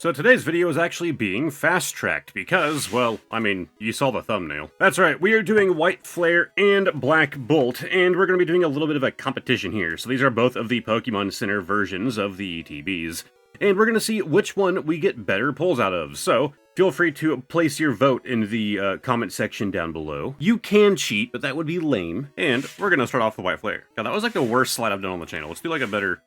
So today's video is actually being fast-tracked because, well, I mean, you saw the thumbnail. That's right, we are doing White Flare and Black Bolt, and we're going to be doing a little bit of a competition here. So these are both of the Pokemon Center versions of the ETBs, and we're going to see which one we get better pulls out of. So feel free to place your vote in the comment section down below. You can cheat, but that would be lame. And we're going to start off with White Flare. God, that was like the worst slide I've done on the channel. Let's do like a better...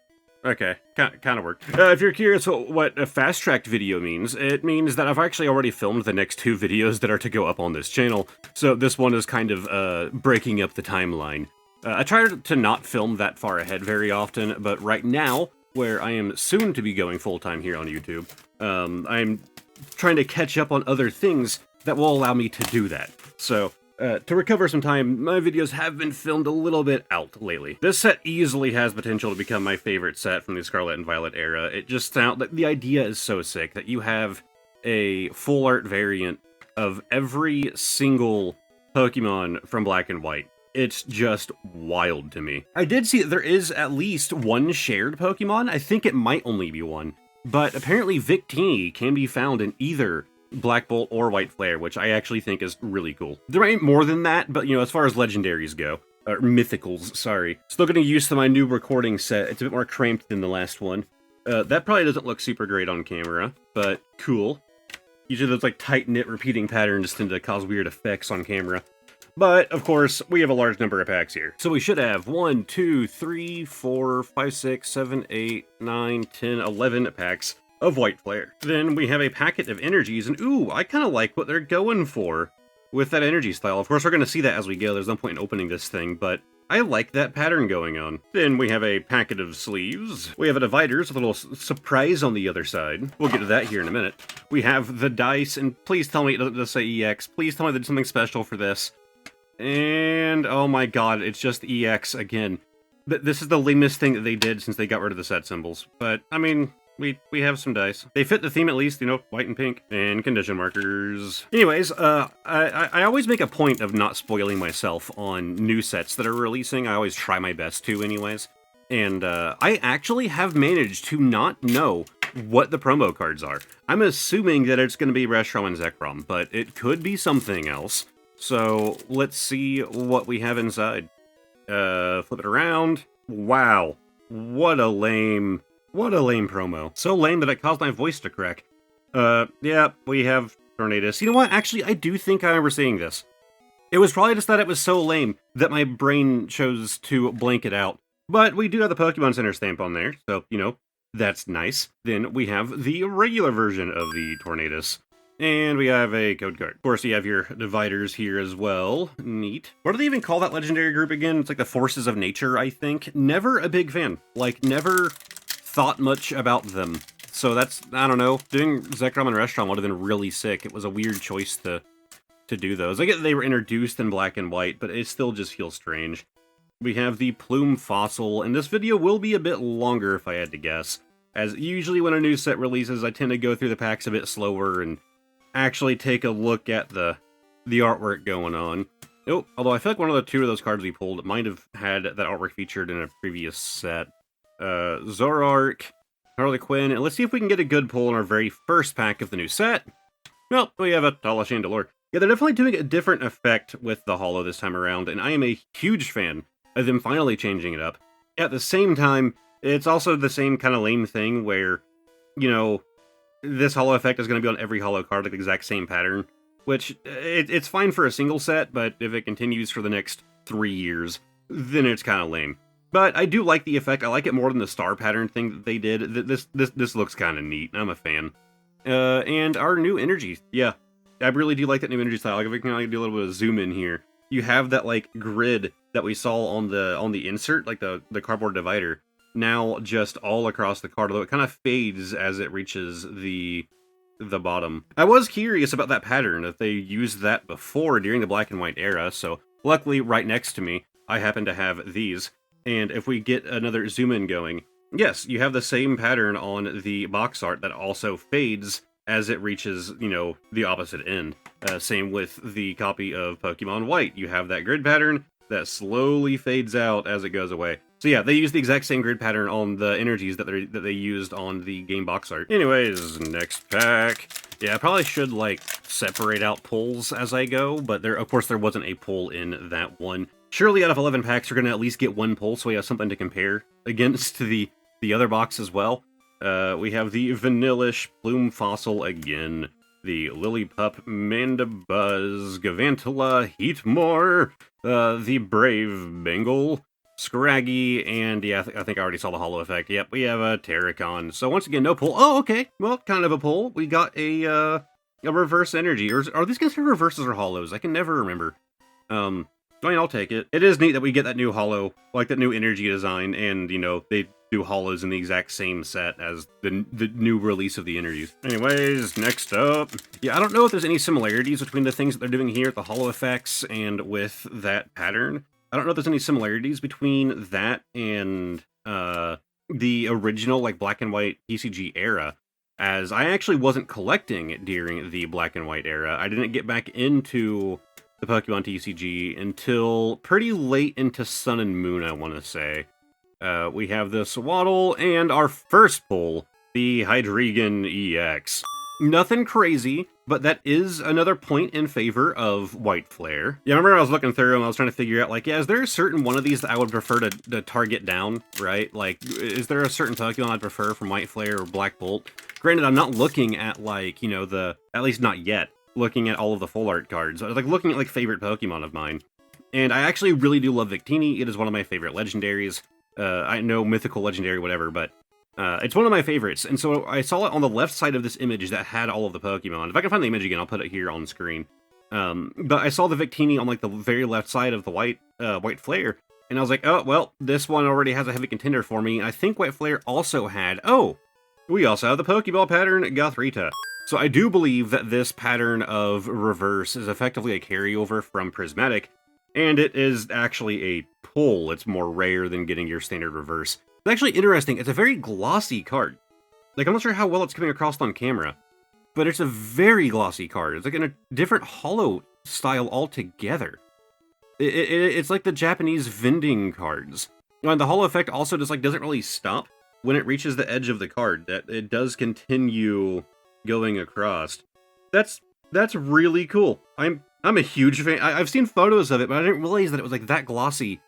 Okay, kind of worked. If you're curious what a fast-tracked video means, it means that I've actually already filmed the next two videos that are to go up on this channel, so this one is kind of breaking up the timeline. I try to not film that far ahead very often, but right now, where I am soon to be going full-time here on YouTube, I'm trying to catch up on other things that will allow me to do that. So, to recover some time, my videos have been filmed a little bit out lately. This set easily has potential to become my favorite set from the Scarlet and Violet era. It just sounds like the idea is so sick that you have a full art variant of every single Pokemon from Black and White. It's just wild to me. I did see that there is at least one shared Pokemon. I think it might only be one, but apparently Victini can be found in either Black Bolt or White Flare, which I actually think is really cool. There ain't more than that, but you know, as far as legendaries go, or mythicals, sorry. Still getting used to my new recording set. It's a bit more cramped than the last one. That probably doesn't look super great on camera, but cool. Usually those like tight-knit repeating patterns tend to cause weird effects on camera. But, of course, we have a large number of packs here. So we should have 1, 2, 3, 4, 5, 6, 7, 8, 9, 10, 11 packs of White Flare. Then we have a packet of energies, and ooh, I kind of like what they're going for with that energy style. Of course, we're going to see that as we go. There's no point in opening this thing, but I like that pattern going on. Then we have a packet of sleeves. We have a dividers with a little surprise on the other side. We'll get to that here in a minute. We have the dice, and please tell me it doesn't just say EX. Please tell me they did something special for this. And, oh my god, it's just EX again. This is the lamest thing that they did since they got rid of the set symbols. But, I mean, we have some dice. They fit the theme at least, you know, white and pink. And condition markers. Anyways, I always make a point of not spoiling myself on new sets that are releasing. I always try my best to anyways. And I actually have managed to not know what the promo cards are. I'm assuming that it's going to be Reshiram and Zekrom, but it could be something else. So let's see what we have inside. Flip it around. Wow. What a lame promo. So lame that it caused my voice to crack. Yeah, we have Tornadus. You know what? Actually, I do think I remember seeing this. It was probably just that it was so lame that my brain chose to blank it out. But we do have the Pokemon Center stamp on there, so, you know, that's nice. Then we have the regular version of the Tornadus. And we have a code card. Of course, you have your dividers here as well. Neat. What do they even call that legendary group again? It's like the Forces of Nature, I think. Never a big fan. Like, never thought much about them. So that's, I don't know. Doing Zekrom and Reshiram would have been really sick. It was a weird choice to do those. I get they were introduced in Black and White, but it still just feels strange. We have the Plume Fossil, and this video will be a bit longer if I had to guess. As usually when a new set releases, I tend to go through the packs a bit slower and actually take a look at the artwork going on. Oh, although I feel like one of the two of those cards we pulled might have had that artwork featured in a previous set. Zoroark, Harley Quinn, and let's see if we can get a good pull in our very first pack of the new set. Well, we have a Tala Chandelure. Yeah, they're definitely doing a different effect with the holo this time around, and I am a huge fan of them finally changing it up. At the same time, it's also the same kind of lame thing where, you know, this holo effect is going to be on every holo card, like the exact same pattern, which it's fine for a single set, but if it continues for the next 3 years, then it's kind of lame. But I do like the effect. I like it more than the star pattern thing that they did. This looks kind of neat. I'm a fan. And our new energy. Yeah, I really do like that new energy style. Like, if we can do a little bit of zoom in here, you have that like grid that we saw on the insert, like the cardboard divider. Now just all across the card, although it kind of fades as it reaches the bottom. I was curious about that pattern, if they used that before during the Black and White era, so luckily right next to me, I happen to have these. And if we get another zoom in going, yes, you have the same pattern on the box art that also fades as it reaches, you know, the opposite end. Same with the copy of Pokemon White. You have that grid pattern that slowly fades out as it goes away. So yeah, they use the exact same grid pattern on the energies that they used on the game box art. Anyways, next pack. Yeah, I probably should, like, separate out pulls as I go, but of course there wasn't a pull in that one. Surely out of 11 packs, you're going to at least get one pull, so we have something to compare against the other box as well. We have the Vanillish Plume Fossil again, the Lillipup Mandibuzz, Gavantula Heatmore, the Brave Bengal, Scraggy, and yeah, I think I already saw the holo effect. Yep, we have a Terracon. So once again, no pull. Oh, okay. Well, kind of a pull. We got a reverse energy. Or are these considered reverses or holos? I can never remember. I mean, I'll take it. It is neat that we get that new holo, like that new energy design, and, you know, they do holos in the exact same set as the new release of the energies. Anyways, next up. Yeah, I don't know if there's any similarities between the things that they're doing here, the holo effects, and with that pattern. I don't know if there's any similarities between that and the original, like, black and white TCG era, as I actually wasn't collecting during the black and white era. I didn't get back into the Pokemon TCG until pretty late into Sun and Moon, I want to say. We have this Waddle, and our first pull, the Hydreigon EX. Nothing crazy, but that is another point in favor of White Flare. Yeah, I remember I was looking through and I was trying to figure out, like, yeah, is there a certain one of these that I would prefer to target down, right? Like, is there a certain Pokemon I'd prefer from White Flare or Black Bolt? Granted, I'm not looking at, like, you know, at least not yet, looking at all of the full art cards. I was, like, looking at, like, favorite Pokemon of mine. And I actually really do love Victini. It is one of my favorite legendaries. I know mythical, legendary, whatever, but it's one of my favorites. And so I saw it on the left side of this image that had all of the Pokemon. If I can find the image again, I'll put it here on screen. But I saw the Victini on, like, the very left side of the White Flare, and I was like, oh, well, this one already has a heavy contender for me. I think White Flare also had, we also have the Pokeball pattern Gothrita. So I do believe that this pattern of reverse is effectively a carryover from Prismatic, and it is actually a pull. It's more rare than getting your standard reverse. It's actually interesting. It's a very glossy card. Like, I'm not sure how well it's coming across on camera, but it's a very glossy card. It's like in a different holo style altogether. It's like the Japanese vending cards. And the holo effect also just, like, doesn't really stop when it reaches the edge of the card. That it does continue going across. That's really cool. I'm a huge fan. I've seen photos of it, but I didn't realize that it was, like, that glossy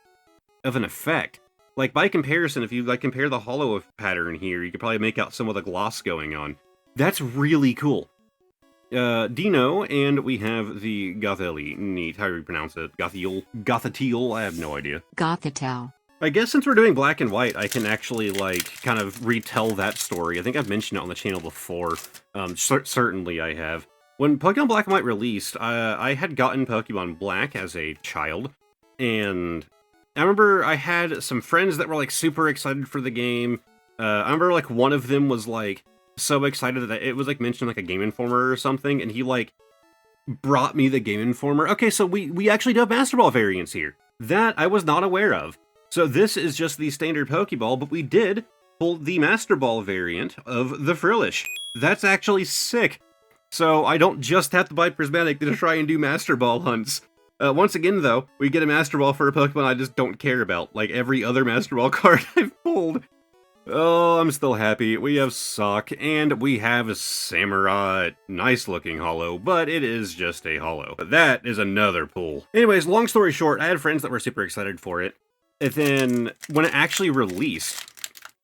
of an effect. Like, by comparison, if you, like, compare the holo pattern here, you could probably make out some of the gloss going on. That's really cool. Dino, and we have the Gotheli. Neat. How do you pronounce it? Gothiteel? I have no idea. Gothiteel. I guess since we're doing black and white, I can actually, like, kind of retell that story. I think I've mentioned it on the channel before. Certainly I have. When Pokemon Black and White released, I had gotten Pokemon Black as a child, and I remember I had some friends that were, like, super excited for the game. I remember, like, one of them was, like, so excited that it was, like, mentioned, like, a Game Informer or something, and he, like, brought me the Game Informer. Okay, so we actually do have Master Ball variants here. That I was not aware of. So this is just the standard Pokeball, but we did pull the Master Ball variant of the Frillish. That's actually sick. So I don't just have to buy Prismatic to try and do Master Ball hunts. Once again, though, we get a Master Ball for a Pokemon I just don't care about, like every other Master Ball card I've pulled. Oh, I'm still happy. We have Sock, and we have Samurott. Nice looking holo, but it is just a holo. That is another pull. Anyways, long story short, I had friends that were super excited for it. And then, when it actually released,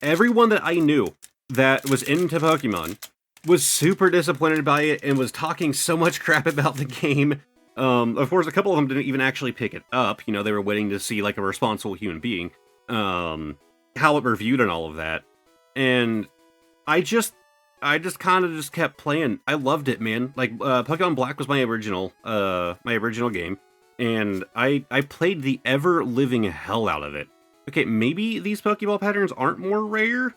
everyone that I knew that was into Pokemon was super disappointed by it and was talking so much crap about the game. Of course, a couple of them didn't even actually pick it up. You know, they were waiting to see, like, a responsible human being, how it reviewed and all of that. And I just kind of just kept playing. I loved it, man. Like, Pokemon Black was my original game. And I played the ever-living hell out of it. Okay, maybe these Pokeball patterns aren't more rare?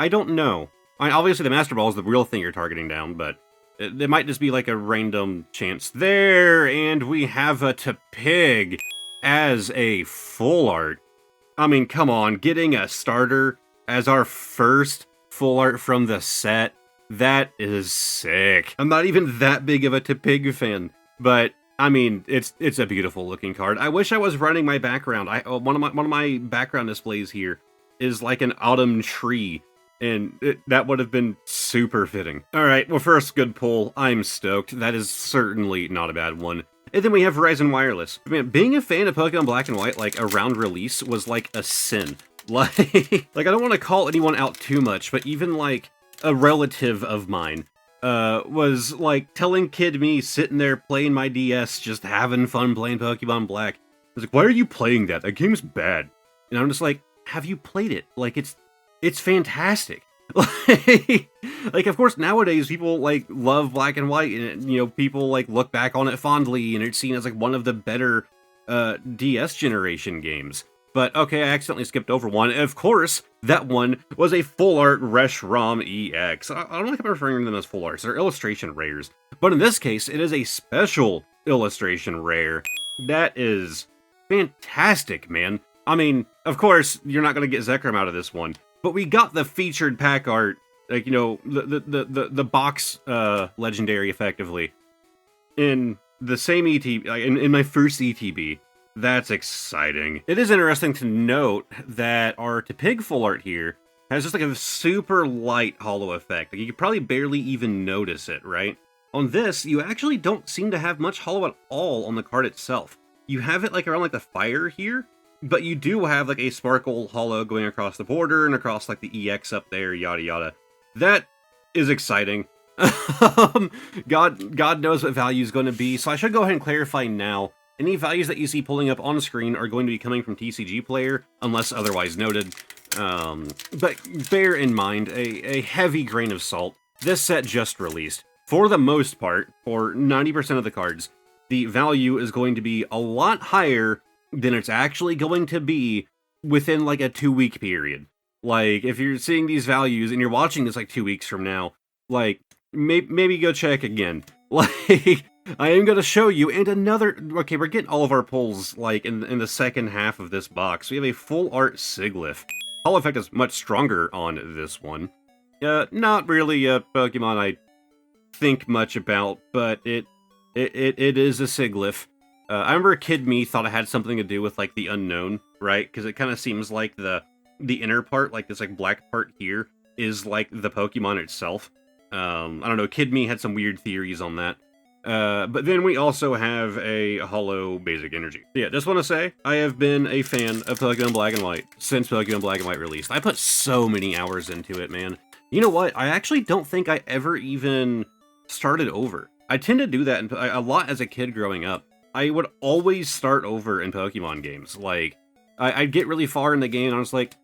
I don't know. I mean, obviously the Master Ball is the real thing you're targeting down, but it might just be like a random chance there, and we have a Tepig as a full art. I mean, come on, getting a starter as our first full art from the set, that is sick. I'm not even that big of a Tepig fan, but I mean, it's a beautiful looking card. I wish I was running my background. One of my background displays here is like an autumn tree, and that would have been super fitting. All right, well, first good pull. I'm stoked. That is certainly not a bad one. And then we have Verizon Wireless. Man, being a fan of Pokemon Black and White, like, around release was, like, a sin. Like, I don't want to call anyone out too much, but even, like, a relative of mine was, like, telling kid me sitting there playing my DS, just having fun playing Pokemon Black. I was like, why are you playing that? That game's bad. And I'm just like, have you played it? Like, it's fantastic. Like, of course, nowadays people like love Black and White, and you know, people like look back on it fondly, and it's seen as like one of the better DS generation games. But okay, I accidentally skipped over one. Of course, that one was a full art Reshiram EX. I don't like referring to them as full arts; they're illustration rares. But in this case, it is a special illustration rare. That is fantastic, man. I mean, of course, you're not going to get Zekrom out of this one. But we got the featured pack art, like, you know, the box legendary, effectively, in the same in my first ETB. That's exciting. It is interesting to note that our Tepig full art here has just like a super light hollow effect. Like, you could probably barely even notice it, right? On this, you actually don't seem to have much hollow at all on the card itself. You have it like around like the fire here, but you do have like a sparkle hollow going across the border and across like the EX up there, yada yada. That is exciting. God knows what value is going to be, so I should go ahead and clarify now. Any values that you see pulling up on screen are going to be coming from TCG Player, unless otherwise noted. But bear in mind, a heavy grain of salt. This set just released. For the most part, for 90% of the cards, the value is going to be a lot higher than it's actually going to be within like a 2-week period. Like, if you're seeing these values and you're watching this like 2 weeks from now, like, maybe go check again. Like, I am going to show you, and another, okay, we're getting all of our pulls, like, in the second half of this box. We have a full art Sigilyph. Hollow effect is much stronger on this one. Not really a Pokemon I think much about, but it is a Sigilyph. I remember kid me thought it had something to do with, like, the unknown, right? Because it kind of seems like the inner part, like this, like, black part here, is, like, the Pokemon itself. I don't know, kid me had some weird theories on that. But then we also have a hollow basic energy. Yeah, just want to say, I have been a fan of Pokemon Black and White since Pokemon Black and White released. I put so many hours into it, man. You know what? I actually don't think I ever even started over. I tend to do that a lot as a kid growing up. I would always start over in Pokemon games. Like, I'd get really far in the game, and I was like,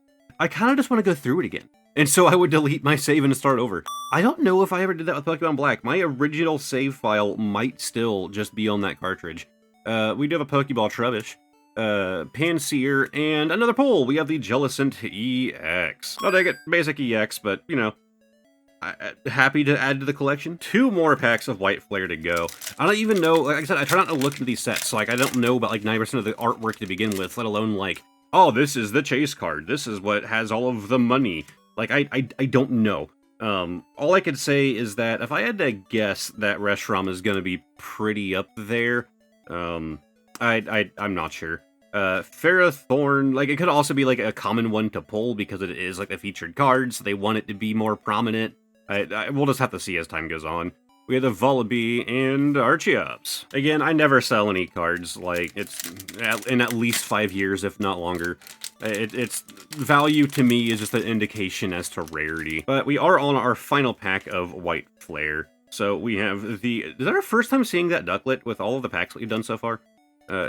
I kind of just want to go through it again. And so I would delete my save and start over. I don't know if I ever did that with Pokemon Black. My original save file might still just be on that cartridge. We do have a Pokeball Trubbish, Panseer, and another pull. We have the Jellicent EX. I'll take it, basic EX, but, you know, happy to add to the collection. 2 more packs of White Flare to go. I don't even know, like I said, I try not to look into these sets, so like I don't know about like 90% of the artwork to begin with, let alone like, oh, this is the chase card. This is what has all of the money. Like, I don't know. All I could say is that if I had to guess that Reshiram is going to be pretty up there, I'm not sure. Ferrothorn, like, it could also be, like, a common one to pull because it is, like, a featured card, so they want it to be more prominent. We'll just have to see as time goes on. We have the Vullaby and Archeops. Again, I never sell any cards, like, it's in at least 5 years, if not longer. It's value to me is just an indication as to rarity. But we are on our final pack of White Flare. So we have is that our first time seeing that Ducklet with all of the packs that we've done so far?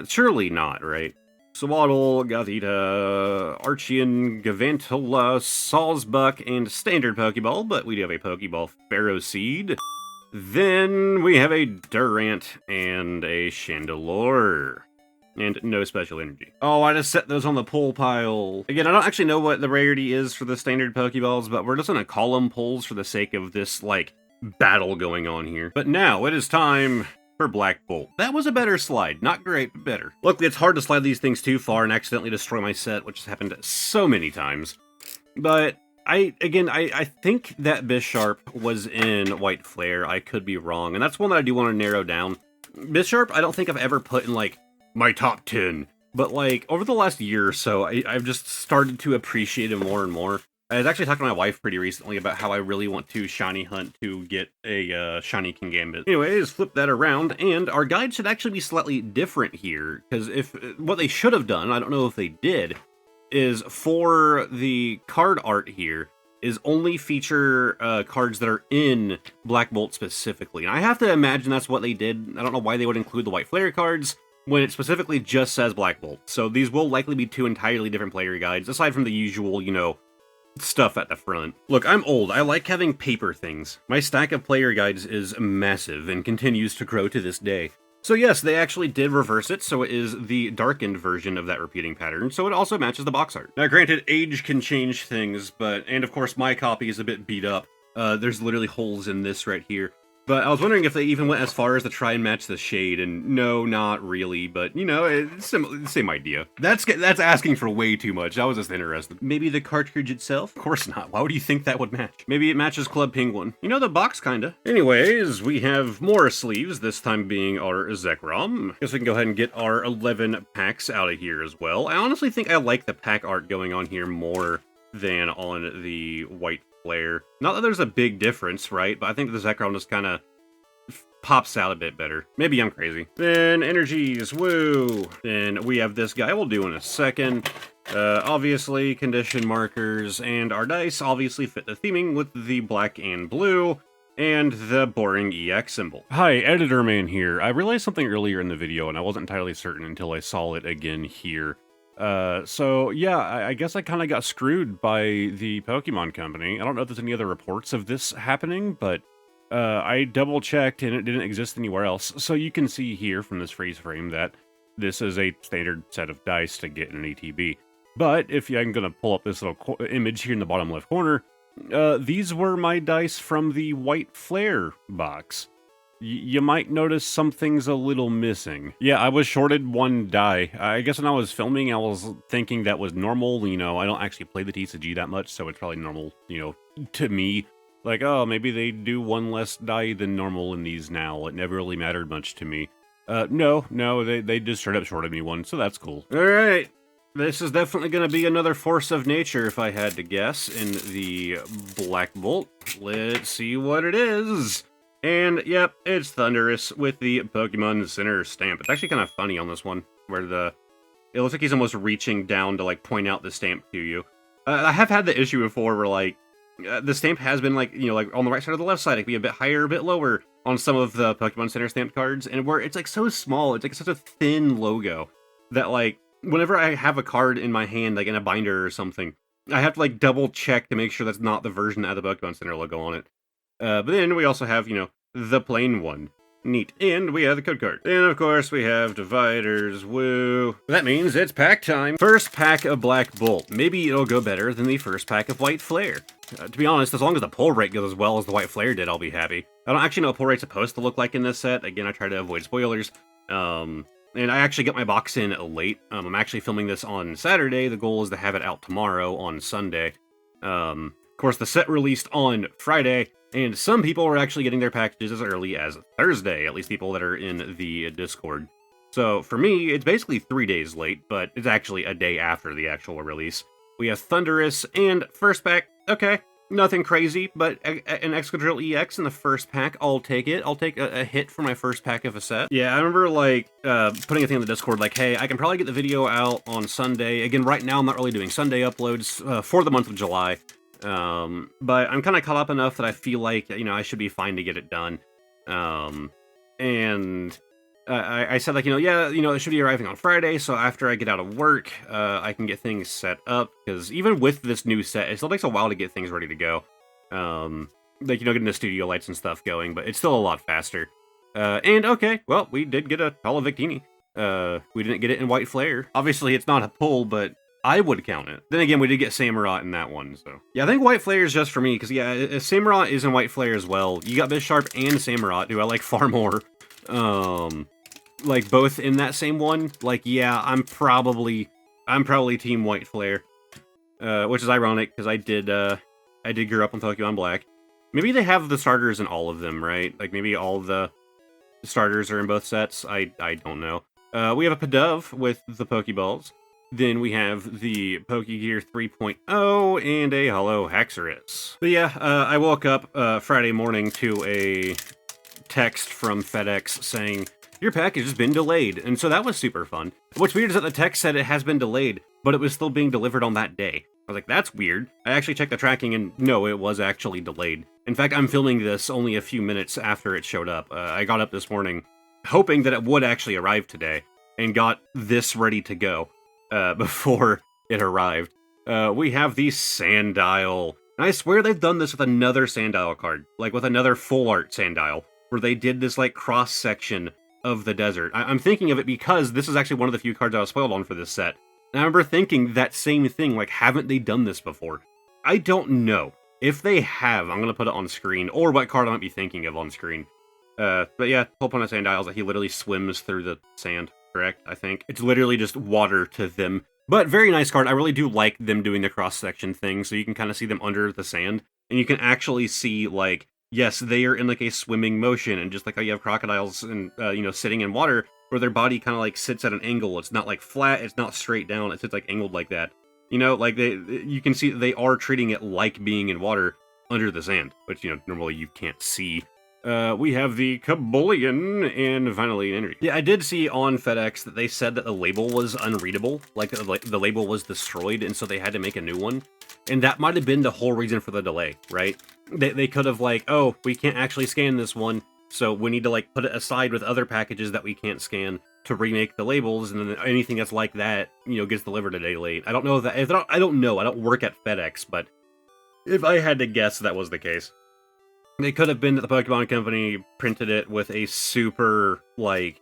Surely not, right? Swaddle, Gothita, Archeon, Gavantula, Sawsbuck, and Standard Pokeball, but we do have a Pokeball Ferroseed. Then we have a Durant and a Chandelure. And no special energy. Oh, I just set those on the pull pile. Again, I don't actually know what the rarity is for the standard Pokeballs, but we're just gonna call them pulls for the sake of this, like, battle going on here. But now, it is time for Black Bolt. That was a better slide. Not great, but better. Luckily, it's hard to slide these things too far and accidentally destroy my set, which has happened so many times. But I think that Bisharp was in White Flare. I could be wrong, and that's one that I do want to narrow down. Bisharp, I don't think I've ever put in, like, my top 10. But, like, over the last year or so, I've just started to appreciate him more and more. I was actually talking to my wife pretty recently about how I really want to shiny hunt to get a shiny Kingambit. Anyways, flip that around, and our guide should actually be slightly different here, because if what they should have done, I don't know if they did, is for the card art here, is only feature cards that are in Black Bolt specifically. And I have to imagine that's what they did. I don't know why they would include the White Flare cards when it specifically just says Black Bolt. So these will likely be two entirely different player guides, aside from the usual, you know, stuff at the front. Look, I'm old. I like having paper things. My stack of player guides is massive and continues to grow to this day. So yes, they actually did reverse it, so it is the darkened version of that repeating pattern, so it also matches the box art. Now granted, age can change things, and of course my copy is a bit beat up. There's literally holes in this right here. But I was wondering if they even went as far as to try and match the shade, and no, not really, but, you know, it's same idea. That's asking for way too much. I was just interested. Maybe the cartridge itself? Of course not. Why would you think that would match? Maybe it matches Club Penguin. You know, the box, kinda. Anyways, we have more sleeves, this time being our Zekrom. Guess we can go ahead and get our 11 packs out of here as well. I honestly think I like the pack art going on here more than on the White Flare. Not that there's a big difference, right? But I think the Zekrom just kind of pops out a bit better. Maybe I'm crazy. Then energies, woo! Then we have this guy we'll do in a second. Obviously, condition markers, and our dice obviously fit the theming with the black and blue, and the boring EX symbol. Hi, Editor Man here. I realized something earlier in the video, and I wasn't entirely certain until I saw it again here. So yeah, I guess I kind of got screwed by the Pokemon Company. I don't know if there's any other reports of this happening, but I double checked and it didn't exist anywhere else. So you can see here from this freeze frame that this is a standard set of dice to get in an ETB. But if I'm gonna pull up this little image here in the bottom left corner, these were my dice from the White Flare box. You might notice something's a little missing. Yeah, I was shorted one die. I guess when I was filming, I was thinking that was normal. You know, I don't actually play the TCG that much, so it's probably normal, you know, to me. Like, oh, maybe they do one less die than normal in these now. It never really mattered much to me. No, they just straight up shorted me one, so that's cool. All right. This is definitely going to be another force of nature, if I had to guess, in the Black Bolt. Let's see what it is. And, yep, it's Thunderous with the Pokemon Center stamp. It's actually kind of funny on this one, where it looks like he's almost reaching down to, like, point out the stamp to you. I have had the issue before where, like, the stamp has been, like, you know, like, on the right side or the left side. It can be a bit higher, a bit lower on some of the Pokemon Center stamped cards, and where it's, like, so small, it's, like, such a thin logo that, like, whenever I have a card in my hand, like, in a binder or something, I have to, like, double check to make sure that's not the version that has the Pokemon Center logo on it. But then we also have, you know, the plain one. Neat. And we have the code card. And of course we have dividers. Woo. That means it's pack time. First pack of Black Bolt. Maybe it'll go better than the first pack of White Flare. To be honest, as long as the pull rate goes as well as the White Flare did, I'll be happy. I don't actually know what pull rate's supposed to look like in this set. Again, I try to avoid spoilers. And I actually got my box in late. I'm actually filming this on Saturday. The goal is to have it out tomorrow on Sunday. Of course, the set released on Friday. And some people are actually getting their packages as early as Thursday, at least people that are in the Discord. So for me, it's basically 3 days late, but it's actually a day after the actual release. We have Thunderous and first pack. Okay, nothing crazy, but an Excadrill EX in the first pack. I'll take it. I'll take a hit for my first pack of a set. Yeah, I remember, like, putting a thing in the Discord, like, hey, I can probably get the video out on Sunday. Again, right now I'm not really doing Sunday uploads for the month of July. But I'm kind of caught up enough that I feel like, you know, I should be fine to get it done. And I said, like, yeah, it should be arriving on Friday, so after I get out of work, I can get things set up, because even with this new set, it still takes a while to get things ready to go. Like, getting the studio lights and stuff going, but it's still a lot faster. And, okay, well, we did get a Hollow Victini. We didn't get it in White Flare. Obviously, it's not a pull, but I would count it. Then again, we did get Samurott in that one, so. Yeah, I think White Flare is just for me, because, yeah, Samurott is in White Flare as well. You got Bisharp and Samurott, who I like far more. Like, both in that same one. Like, yeah, I'm probably Team White Flare. Which is ironic, because I did grow up on Pokemon Black. Maybe they have the starters in all of them, right? Like, maybe all the starters are in both sets. I don't know. We have a Pidove with the Pokeballs. Then we have the Pokegear 3.0 and a Hollow Haxorus. But yeah, I woke up Friday morning to a text from FedEx saying, your package has been delayed, and so that was super fun. What's weird is that the text said it has been delayed, but it was still being delivered on that day. I was like, that's weird. I actually checked the tracking, and no, it was actually delayed. In fact, I'm filming this only a few minutes after it showed up. I got up this morning hoping that it would actually arrive today, and got this ready to go before it arrived. We have the Sandile. And I swear they've done this with another Sandile card, like with another full art Sandile, where they did this like cross-section of the desert. I'm thinking of it because this is actually one of the few cards I was spoiled on for this set. And I remember thinking that same thing, like, haven't they done this before? I don't know. If they have, I'm going to put it on screen, or what card I might be thinking of on screen. But yeah, whole point of Sandile is that he literally swims through the sand, correct? I think. It's literally just water to them. But very nice card. I really do like them doing the cross-section thing, so you can kind of see them under the sand. And you can actually see, like, yes, they are in like a swimming motion, and just like how you have crocodiles and sitting in water, where their body kind of like sits at an angle. It's not like flat, it's not straight down, it sits like angled like that. You know, like you can see they are treating it like being in water under the sand, which normally you can't see. We have the Kabulian and finally Energy. Yeah, I did see on FedEx that they said that the label was unreadable, like the label was destroyed, and so they had to make a new one. And that might have been the whole reason for the delay, right? They could have like, oh, we can't actually scan this one, so we need to like put it aside with other packages that we can't scan to remake the labels, and then anything that's like that, gets delivered a day late. I don't know that. I don't know. I don't work at FedEx, but if I had to guess, that was the case. It could have been that the Pokemon Company printed it with a super, like,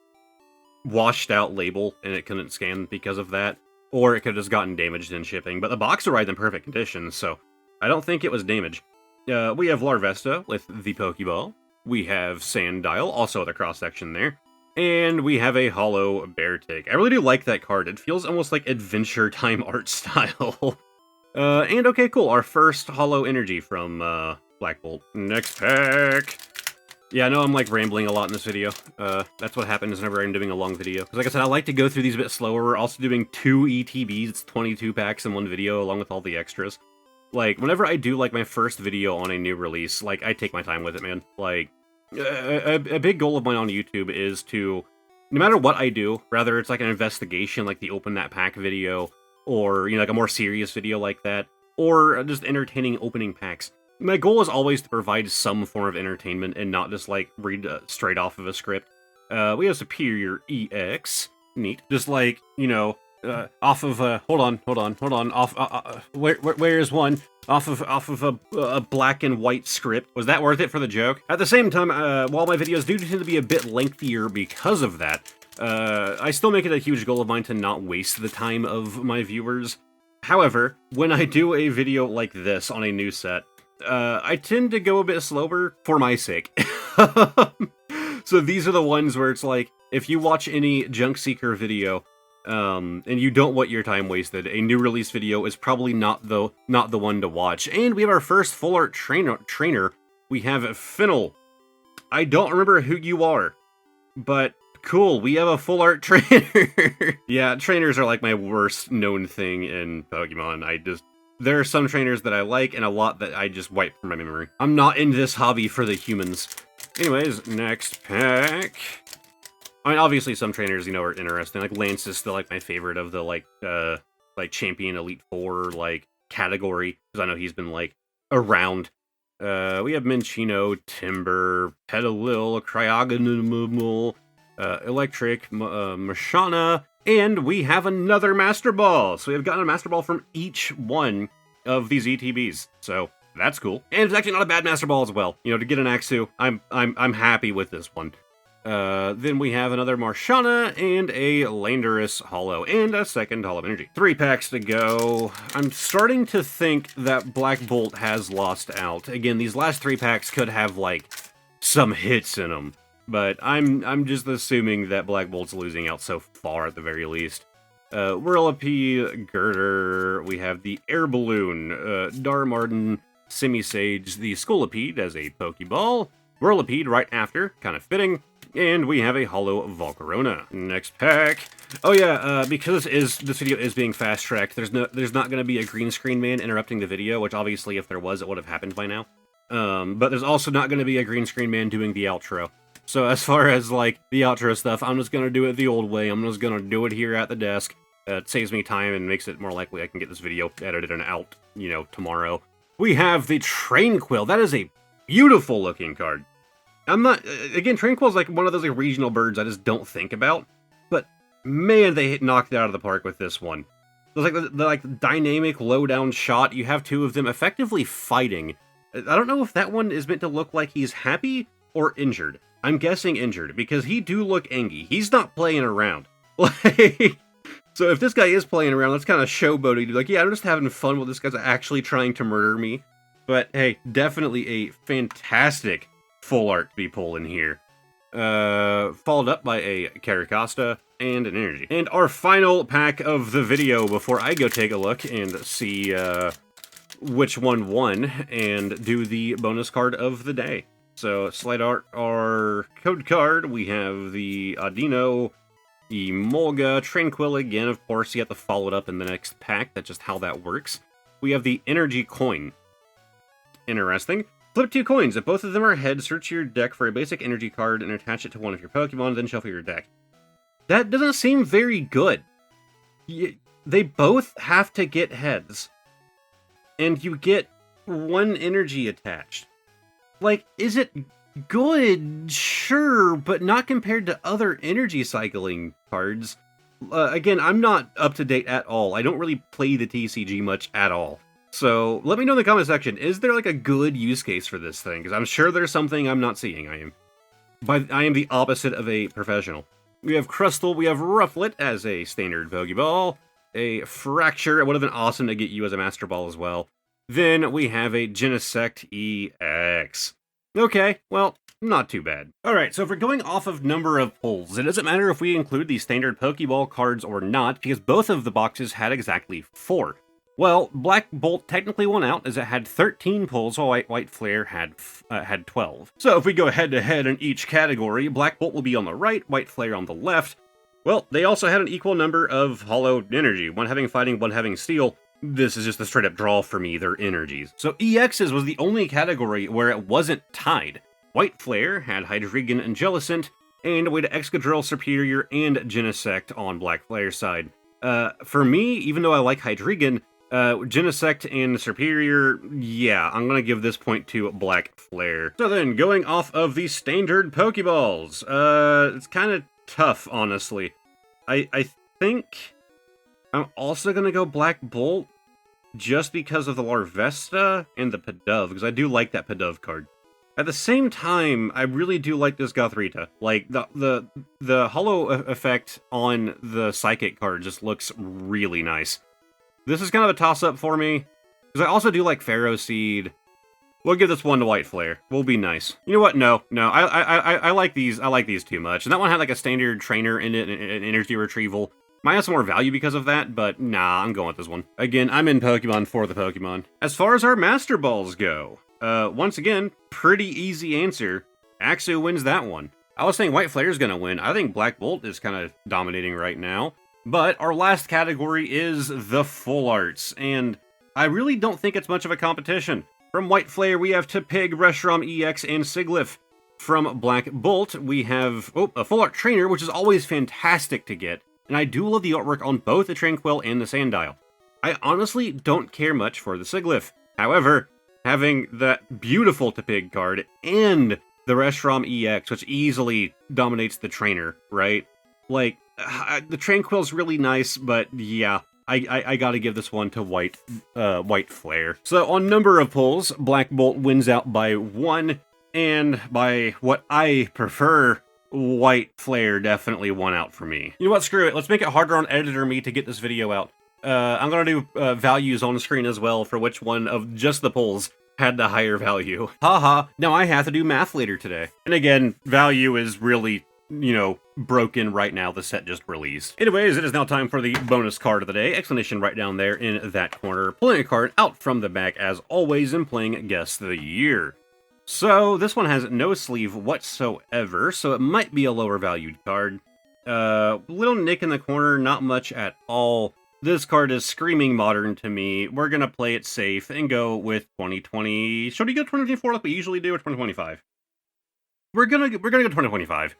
washed out label, and it couldn't scan because of that. Or it could have just gotten damaged in shipping. But the box arrived in perfect condition, so I don't think it was damaged. We have Larvesta with the Pokeball. We have Sandile, also the cross-section there. And we have a Hollow Beartic. I really do like that card. It feels almost like Adventure Time art style. And okay, cool. Our first Hollow Energy from Black Bolt. Next pack. Yeah, I know I'm like rambling a lot in this video. That's what happens whenever I'm doing a long video. Because like I said, I like to go through these a bit slower. We're also doing 2 ETBs. It's 22 packs in one video along with all the extras. Like, whenever I do like my first video on a new release, like, I take my time with it, man. Like, a big goal of mine on YouTube is to, no matter what I do, whether it's like an investigation, like the Open That Pack video, or, like a more serious video like that, or just entertaining opening packs. My goal is always to provide some form of entertainment and not just, like, read straight off of a script. We have Superior EX. Neat. Just like, off of, hold on, where's one? Off of a black and white script. Was that worth it for the joke? At the same time, while my videos do tend to be a bit lengthier because of that, I still make it a huge goal of mine to not waste the time of my viewers. However, when I do a video like this on a new set, I tend to go a bit slower for my sake. So these are the ones where it's like, if you watch any JunkSeeker video, and you don't want your time wasted, a new release video is probably not the one to watch. And we have our first full art trainer. We have Fennel. I don't remember who you are, but cool, we have a full art trainer. Yeah, trainers are like my worst known thing in Pokemon. There are some trainers that I like, and a lot that I just wipe from my memory. I'm not in this hobby for the humans. Anyways, next pack. I mean, obviously some trainers, are interesting. Like, Lance is still, like, my favorite of the, like Champion Elite Four, like, category. Because I know he's been, like, around. We have Minchino, Timber, Petalil, Cryogonal, Electric, Mashana, and we have another Master Ball. So we have gotten a Master Ball from each one of these ETBs. So that's cool. And it's actually not a bad Master Ball as well. To get an Axu, I'm happy with this one. Then we have another Marshana and a Landorus Hollow and a second Hollow Energy. 3 packs to go. I'm starting to think that Black Bolt has lost out. Again, these last 3 packs could have, like, some hits in them. But I'm just assuming that Black Bolt's losing out so far at the very least. Whirlipede, Girder, we have the Air Balloon, Darmardin, Simisage, the Scolipede as a Pokeball, Whirlipede right after, kind of fitting, and we have a holo Volcarona. Next pack. Oh yeah, because this video is being fast-tracked, there's not going to be a green screen man interrupting the video, which obviously if there was, it would have happened by now. But there's also not going to be a green screen man doing the outro. So as far as, like, the outro stuff, I'm just going to do it the old way. I'm just going to do it here at the desk. It saves me time and makes it more likely I can get this video edited and out, you know, tomorrow. We have the Tranquil. That is a beautiful-looking card. Again, Tranquil's like one of those like, regional birds I just don't think about. But, man, they knocked it out of the park with this one. There's like the dynamic low-down shot. You have two of them effectively fighting. I don't know if that one is meant to look like he's happy or injured. I'm guessing injured, because he do look angry. He's not playing around. Like, so if this guy is playing around, that's kind of showboating. Like, yeah, I'm just having fun with this guy's actually trying to murder me. But, hey, definitely a fantastic full art to be pulling here. Followed up by a Caracosta and an energy. And our final pack of the video before I go take a look and see which one won and do the bonus card of the day. So, slide art, our code card, we have the Audino, Emolga, Tranquil again, of course, you have to follow it up in the next pack, that's just how that works. We have the Energy Coin. Interesting. Flip 2 coins. If both of them are heads, search your deck for a basic energy card and attach it to one of your Pokemon, then shuffle your deck. That doesn't seem very good. They both have to get heads. And you get one energy attached. Like, is it good? Sure, but not compared to other energy cycling cards. Again, I'm not up to date at all. I don't really play the TCG much at all. So, let me know in the comment section, is there like a good use case for this thing? Because I'm sure there's something I'm not seeing. I am the opposite of a professional. We have Crustle, we have Rufflet as a standard Pokeball, a Fracture, it would have been awesome to get you as a Master Ball as well. Then we have a Genesect EX. Okay, well, not too bad. Alright, so if we're going off of number of pulls, it doesn't matter if we include the standard Pokeball cards or not, because both of the boxes had exactly 4. Well, Black Bolt technically won out, as it had 13 pulls, while White Flare had 12. So if we go head-to-head in each category, Black Bolt will be on the right, White Flare on the left. Well, they also had an equal number of Holo Energy, one having Fighting, one having Steel. This is just a straight-up draw for me, their energies. So EXs was the only category where it wasn't tied. White Flare had Hydreigon and Jellicent, and we had Excadrill, Superior, and Genesect on Black Flare's side. For me, even though I like Hydreigon, Genesect and Superior, yeah, I'm gonna give this point to Black Flare. So then, going off of the standard Pokeballs, it's kind of tough, honestly. I think I'm also gonna go Black Bolt, just because of the Larvesta and the Pidove, because I do like that Pidove card. At the same time, I really do like this Gothrita. Like, the holo effect on the Psychic card just looks really nice. This is kind of a toss-up for me, because I also do like Pharaoh Seed. We'll give this one to White Flare. We'll be nice. You know what? No. I like these. I like these too much. And that one had like a standard trainer in it, and energy retrieval. Might have some more value because of that, but nah, I'm going with this one. Again, I'm in Pokemon for the Pokemon. As far as our Master Balls go, once again, pretty easy answer. Axu wins that one. I was saying White Flare's gonna win. I think Black Bolt is kind of dominating right now. But our last category is the Full Arts, and I really don't think it's much of a competition. From White Flare, we have Tepig, Reshiram EX, and Sigilyph. From Black Bolt, we have a Full Art Trainer, which is always fantastic to get. And I do love the artwork on both the Tranquil and the Sandile. I honestly don't care much for the Sigilyph. However, having that beautiful Tepig card and the Reshiram EX, which easily dominates the trainer, right? Like, the Tranquil's really nice, but yeah, I gotta give this one to White Flare. So on number of pulls, Black Bolt wins out by 1, and by what I prefer, White Flare definitely won out for me. You know what, screw it, let's make it harder on editor me to get this video out. I'm gonna do values on screen as well for which one of just the pulls had the higher value. Haha, now I have to do math later today. And again, value is really, you know, broken right now, the set just released. Anyways, it is now time for the bonus card of the day. Explanation right down there in that corner. Pulling a card out from the back as always and playing Guess the Year. So this one has no sleeve whatsoever, so it might be a lower valued card. Little nick in the corner, not much at all. This card is screaming modern to me. We're gonna play it safe and go with 2020. Should we go 2024 like we usually do, or 2025? We're gonna go 2025.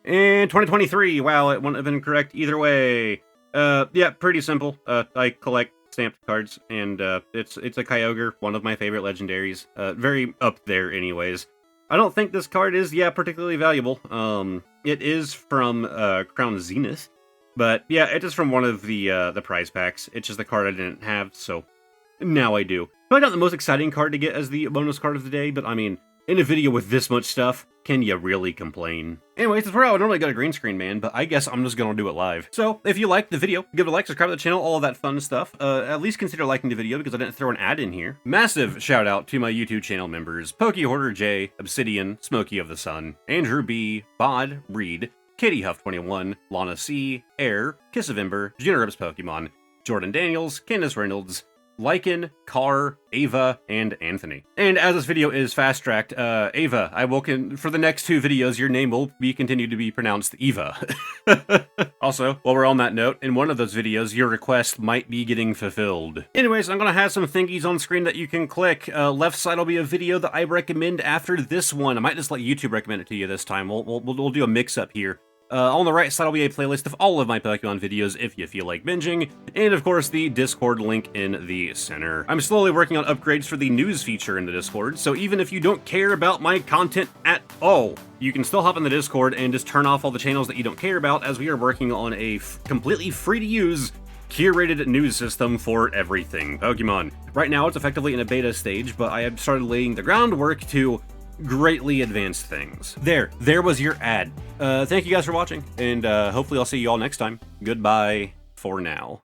And 2023, wow, it wouldn't have been correct either way. Yeah, pretty simple. I collect stamped cards, and it's a Kyogre, one of my favorite legendaries. Very up there anyways. I don't think this card is, particularly valuable. It is from Crown Zenith, but yeah, it is from one of the prize packs. It's just the card I didn't have, so now I do. Probably not the most exciting card to get as the bonus card of the day, but I mean, in a video with this much stuff, can you really complain? Anyways, that's where I would normally go to green screen, man, but I guess I'm just gonna do it live. So, if you liked the video, give it a like, subscribe to the channel, all of that fun stuff. At least consider liking the video because I didn't throw an ad in here. Massive shout out to my YouTube channel members, Pokehoarder J, Obsidian, Smokey of the Sun, Andrew B, Bod, Reed, Katie Huff21, Lana C, Air, Kiss of Ember, Generous Pokemon, Jordan Daniels, Candace Reynolds, Lycan, Carr, Ava, and Anthony. And as this video is fast-tracked, Ava, I will for the next 2 videos, your name will be continued to be pronounced Eva. Also, while we're on that note, in one of those videos, your request might be getting fulfilled. Anyways, I'm gonna have some thingies on screen that you can click. Left side will be a video that I recommend after this one. I might just let YouTube recommend it to you this time. We'll do a mix-up here. On the right side will be a playlist of all of my Pokemon videos if you feel like binging, and of course the Discord link in the center. I'm slowly working on upgrades for the news feature in the Discord, so even if you don't care about my content at all, you can still hop in the Discord and just turn off all the channels that you don't care about, as we are working on a completely free-to-use curated news system for everything Pokemon. Right now it's effectively in a beta stage, but I have started laying the groundwork to greatly advanced things. There was your ad. Thank you guys for watching, and hopefully I'll see you all next time. Goodbye for now.